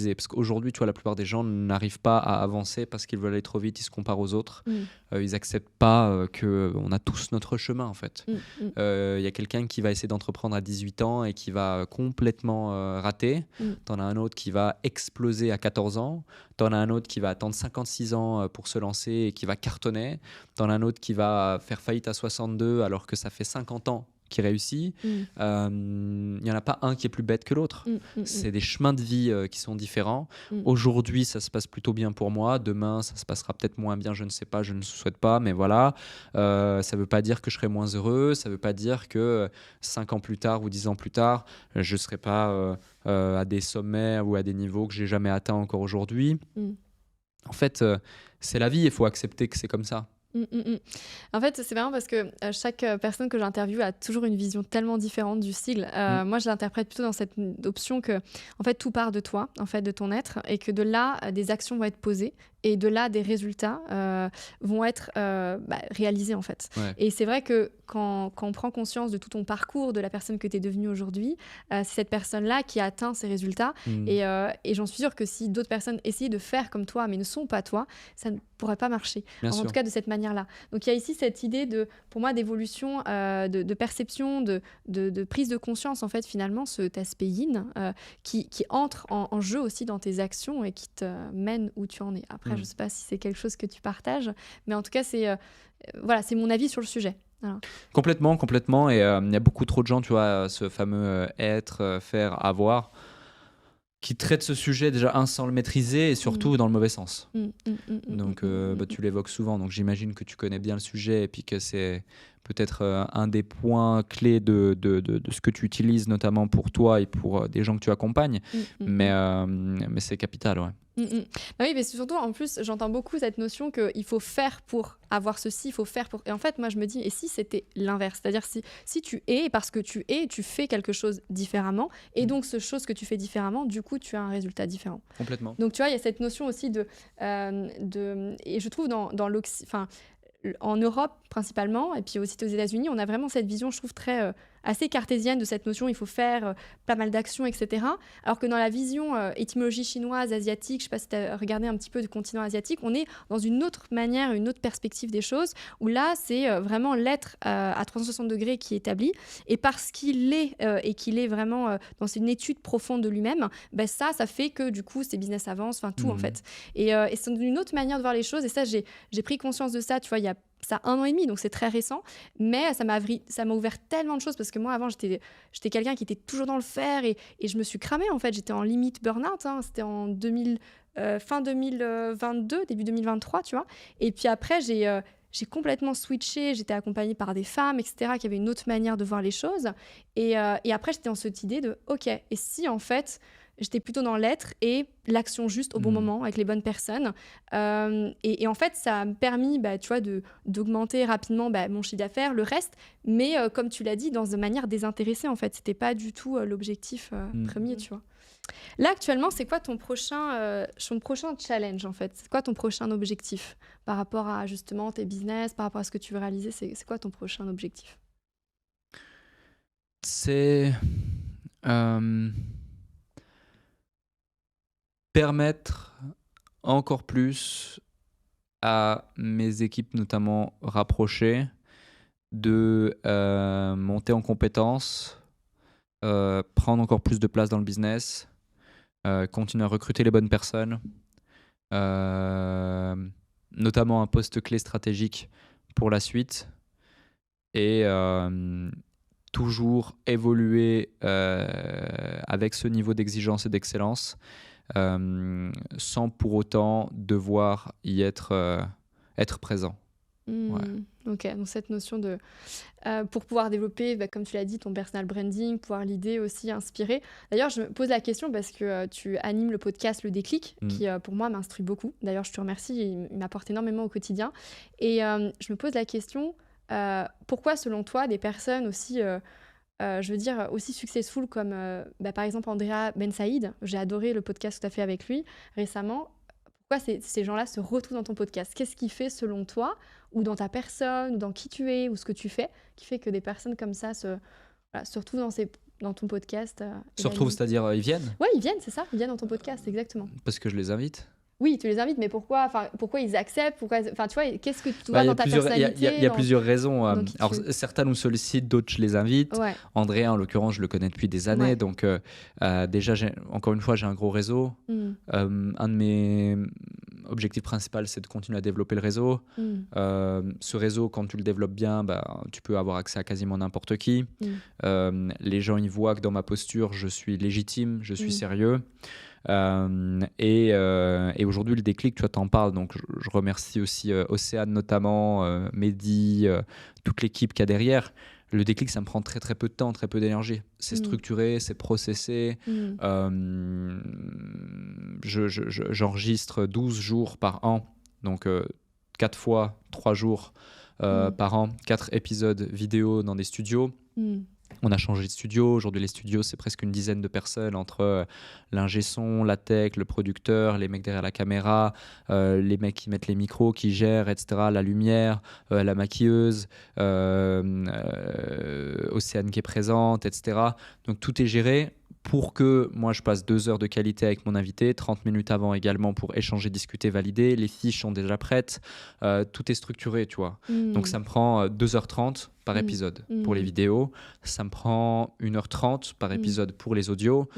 maîtriser. Parce qu'aujourd'hui, tu vois, la plupart des gens n'arrivent pas à avancer parce qu'ils veulent aller trop vite, ils se comparent aux autres. Ils n'acceptent pas qu'on a tous notre chemin, en fait. Y a quelqu'un qui va essayer d'entreprendre à 18 ans et qui va complètement rater. T'en as un autre qui va exploser à 14 ans. T'en as un autre qui va attendre 56 ans pour se lancer et qui va cartonner. T'en as un autre qui va faire faillite à 62 alors que ça fait 50 ans qui réussit. Il n'y en a pas un qui est plus bête que l'autre. C'est des chemins de vie qui sont différents. Aujourd'hui, ça se passe plutôt bien pour moi. Demain, ça se passera peut-être moins bien, je ne sais pas, je ne le souhaite pas, mais voilà. Ça ne veut pas dire que je serai moins heureux. Ça ne veut pas dire que 5 ans plus tard ou 10 ans plus tard, je ne serai pas à des sommets ou à des niveaux que je n'ai jamais atteints encore aujourd'hui. En fait, c'est la vie, il faut accepter que c'est comme ça. En fait, c'est marrant parce que chaque personne que j'interviewe a toujours une vision tellement différente du sigle. Moi, je l'interprète plutôt dans cette option que, en fait, tout part de toi, en fait, de ton être, et que de là, des actions vont être posées, et de là, des résultats vont être réalisés, en fait. Ouais. Et c'est vrai que quand on prend conscience de tout ton parcours, de la personne que tu es devenue aujourd'hui, c'est cette personne-là qui a atteint ces résultats. Et j'en suis sûre que si d'autres personnes essayaient de faire comme toi, mais ne sont pas toi, ça ne pourrait pas marcher. Bien sûr. En tout cas, de cette manière-là. Donc, il y a ici cette idée pour moi, d'évolution, de perception, de prise de conscience, en fait, finalement, cet aspect yin qui entre en jeu aussi dans tes actions et qui te mène où tu en es. Après, je ne sais pas si c'est quelque chose que tu partages, mais en tout cas, c'est mon avis sur le sujet. Voilà. Complètement. Et il y a beaucoup trop de gens, tu vois, ce fameux être, faire, avoir, qui traitent ce sujet déjà sans le maîtriser et surtout dans le mauvais sens. Donc tu l'évoques souvent, donc j'imagine que tu connais bien le sujet et puis que c'est peut-être un des points clés de ce que tu utilises notamment pour toi et pour des gens que tu accompagnes, mais c'est capital, ouais. Bah oui, mais surtout, en plus, j'entends beaucoup cette notion qu'il faut faire pour avoir ceci, il faut faire pour... Et en fait, moi, je me dis, et si c'était l'inverse? C'est-à-dire, si tu es, parce que tu es, tu fais quelque chose différemment, et donc, ce chose que tu fais différemment, du coup, tu as un résultat différent. Complètement. Donc, tu vois, il y a cette notion aussi et je trouve en Europe principalement, et puis aussi aux États-Unis, on a vraiment cette vision, je trouve, très assez cartésienne de cette notion, il faut faire pas mal d'actions, etc. Alors que dans la vision étymologie chinoise, asiatique, je ne sais pas si tu as regardé un petit peu du continent asiatique, on est dans une autre manière, une autre perspective des choses, où là, c'est vraiment l'être à 360 degrés qui est établi, et parce qu'il est, et qu'il est vraiment dans une étude profonde de lui-même, ben ça fait que du coup, ses business avancent, enfin tout en fait. Et c'est une autre manière de voir les choses, et ça, j'ai pris conscience de ça, tu vois, il y a ça 1 an et demi, donc c'est très récent, mais ça m'a ouvert tellement de choses, parce que moi avant j'étais quelqu'un qui était toujours dans le faire, et je me suis cramée en fait, j'étais en limite burn-out, c'était en fin 2022, début 2023, tu vois, et puis après j'ai complètement switché, j'étais accompagnée par des femmes, etc., qui avaient une autre manière de voir les choses, et après j'étais dans cette idée de ok, et si en fait j'étais plutôt dans l'être et l'action juste au bon moment avec les bonnes personnes. Et en fait, ça m'a permis, tu vois, d'augmenter rapidement mon chiffre d'affaires, le reste. Mais comme tu l'as dit, dans une manière désintéressée, en fait. C'était pas du tout l'objectif premier, tu vois. Là, actuellement, c'est quoi ton prochain challenge, en fait? C'est quoi ton prochain objectif par rapport à, justement, tes business, par rapport à ce que tu veux réaliser? C'est quoi ton prochain objectif? C'est... permettre encore plus à mes équipes, notamment rapprochées, de monter en compétences, prendre encore plus de place dans le business, continuer à recruter les bonnes personnes, notamment un poste clé stratégique pour la suite, et toujours évoluer avec ce niveau d'exigence et d'excellence, sans pour autant devoir y être présent. Ouais. Ok, donc cette notion de... pour pouvoir développer, comme tu l'as dit, ton personal branding, pouvoir l'idée aussi, inspirer. D'ailleurs, je me pose la question parce que tu animes le podcast Le Déclic, qui pour moi m'instruit beaucoup. D'ailleurs, je te remercie, il m'apporte énormément au quotidien. Et je me pose la question, pourquoi selon toi, des personnes aussi... je veux dire, aussi successful comme par exemple Andrea Ben Saïd, j'ai adoré le podcast que tu as fait avec lui récemment. Pourquoi ces gens-là se retrouvent dans ton podcast? Qu'est-ce qui fait selon toi, ou dans ta personne, ou dans qui tu es, ou ce que tu fais, qui fait que des personnes comme ça se retrouvent dans ton podcast. Se retrouvent, c'est-à-dire ils viennent? Ouais, ils viennent, c'est ça. Ils viennent dans ton podcast, exactement. Parce que je les invite. Oui, tu les invites, mais pourquoi ils acceptent? Tu vois, qu'est-ce que tu vois dans ta personnalité? Il y a plusieurs raisons. Alors, certains nous sollicitent, d'autres, je les invite. Ouais. André, en l'occurrence, je le connais depuis des années. Ouais. Donc, déjà, encore une fois, j'ai un gros réseau. Un de mes objectifs principaux, c'est de continuer à développer le réseau. Ce réseau, quand tu le développes bien, tu peux avoir accès à quasiment n'importe qui. Les gens, ils voient que dans ma posture, je suis légitime, je suis sérieux. Et aujourd'hui, le déclic, tu vois, t'en parles. Donc, je remercie aussi Océane notamment, Mehdi, toute l'équipe qu'il y a derrière. Le déclic, ça me prend très très peu de temps, très peu d'énergie. C'est structuré, c'est processé. J'enregistre 12 jours par an, donc 4 fois 3 jours par an, 4 épisodes vidéo dans des studios. On a changé de studio. Aujourd'hui, les studios, c'est presque une dizaine de personnes entre l'ingé son, la tech, le producteur, les mecs derrière la caméra, les mecs qui mettent les micros, qui gèrent, etc., la lumière, la maquilleuse, Océane qui est présente, etc. Donc, tout est géré pour que moi, je passe 2 heures de qualité avec mon invité, 30 minutes avant également pour échanger, discuter, valider. Les fiches sont déjà prêtes. Tout est structuré, tu vois. Donc, ça me prend 2h30 par épisode pour les vidéos. Ça me prend 1h30 par épisode pour les audios.